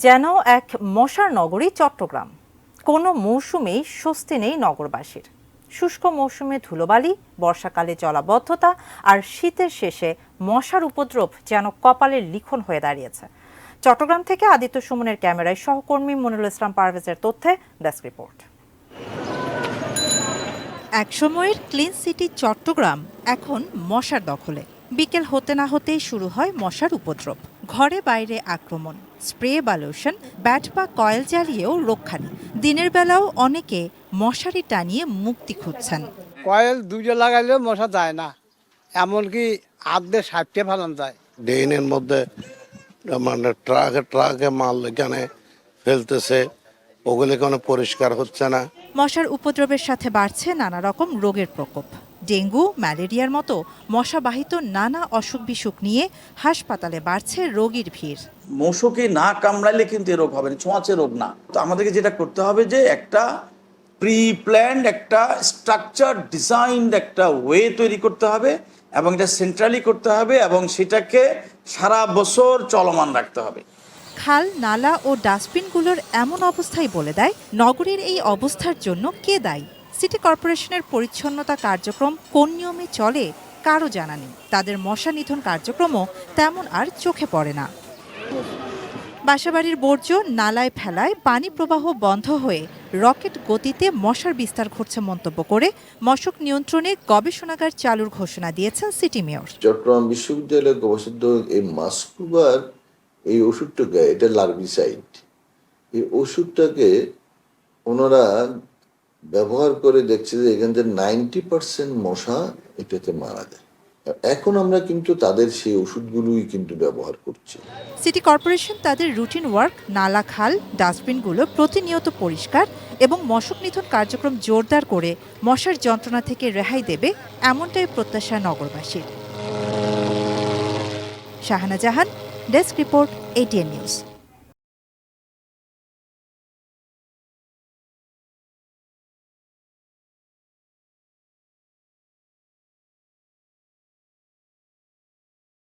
যেন এক মশার নগরী চট্টগ্রাম। কোনো মৌসুমেই স্বস্তি নেই নগরবাসীর। শুষ্ক মৌসুমে ধুলোবালি, বর্ষাকালে জলাবদ্ধতা আর শীতের শেষে মশার উপদ্রব যেন কপালের লিখন হয়ে দাঁড়িয়েছে। চট্টগ্রাম থেকে আদিত্য সুমনের ক্যামেরায় সহকর্মী মনিরুল ইসলাম পারভেজের তথ্যে ডেস্ক রিপোর্ট। একসময়ের ক্লিন সিটি চট্টগ্রাম এখন মশার দখলে। বিকেল হতে না হতেই শুরু হয় মশার উপদ্রব। ঘরে বাইরে আক্রমণ, স্প্রে বা লোশন, ব্যাট বা কয়েল জ্বালিয়েও রক্ষা নেই। দিনের বেলাও অনেকে মশারি টানিয়ে মুক্তি খুঁজছেন। কয়েল দুইটা লাগাইলেও মশা যায় না, এমনকি হাত দিয়ে সাপটে ফেলানো যায়। ড্রেনের মধ্যে মানে ট্রাকে মাল এখানে ফেলতেছে, ওগুলো কোনো পরিষ্কার হচ্ছে না। মশার উপদ্রবের সাথে বাড়ছে নানা রকম রোগের প্রকোপ। ডেঙ্গু, ম্যালেরিয়ার মতো মশাবাহিত নানা অসুখ বিসুখ নিয়ে হাসপাতালে বাড়ছে রোগীর ভিড়। মশাকে না কামড়াইলে কিন্তু এ রোগ হবে না, ছোঁয়াচে রোগ না। তো আমাদেরকে যেটা করতে হবে যে একটা প্রি প্ল্যান্ড, একটা স্ট্রাকচার ডিজাইনড একটা ওয়ে তৈরি করতে হবে এবং এটা সেন্ট্রালি করতে হবে এবং সেটাকে সারা বছর চলমান রাখতে হবে। খাল, নালা ও ডাস্টবিনগুলোর এমন অবস্থাই বলে দেয় নগরীর এই অবস্থার জন্য কে দায়ী। সিটি কর্পোরেশনের পরিচ্ছন্নতা কার্যক্রম কোন নিয়মে চলে কারো জানা নেই। তাদের মশা নিধন কার্যক্রমও তেমন আর চোখে পড়ে না। বাসাবাড়ির বর্জ্য নালায় ফেলায় পানি প্রবাহ বন্ধ হয়ে রকেট গতিতে মশার বিস্তার ঘটছে মন্তব্য করে মশক নিয়ন্ত্রণে গবেষণাগার চালুর ঘোষণা দিয়েছেন সিটি মেয়র। চট্টগ্রাম বিশ্ববিদ্যালয়ের গবেষকরা এই মাস্কুবার এই ওষুধটাকে, এটা লার্ভিসাইড, এই ওষুধটাকে ওনারা ব্যবহার করে দেখছে যে এখান থেকে 90% মশা এটাতে মারা যায়। এখন আমরা কিন্তু তাদের সেই ওষুধগুলোই কিন্তু ব্যবহার করছি। সিটি কর্পোরেশন তাদের রুটিন ওয়ার্ক, নালা, খাল, ডাস্টবিনগুলো প্রতিনিয়ত পরিষ্কার এবং মশক নিধন কার্যক্রম জোরদার করে মশার যন্ত্রণা থেকে রেহাই দেবে, এমনটাই প্রত্যাশা নগরবাসীর। শাহানা জাহান, ডেস্ক রিপোর্ট, ATN নিউজ।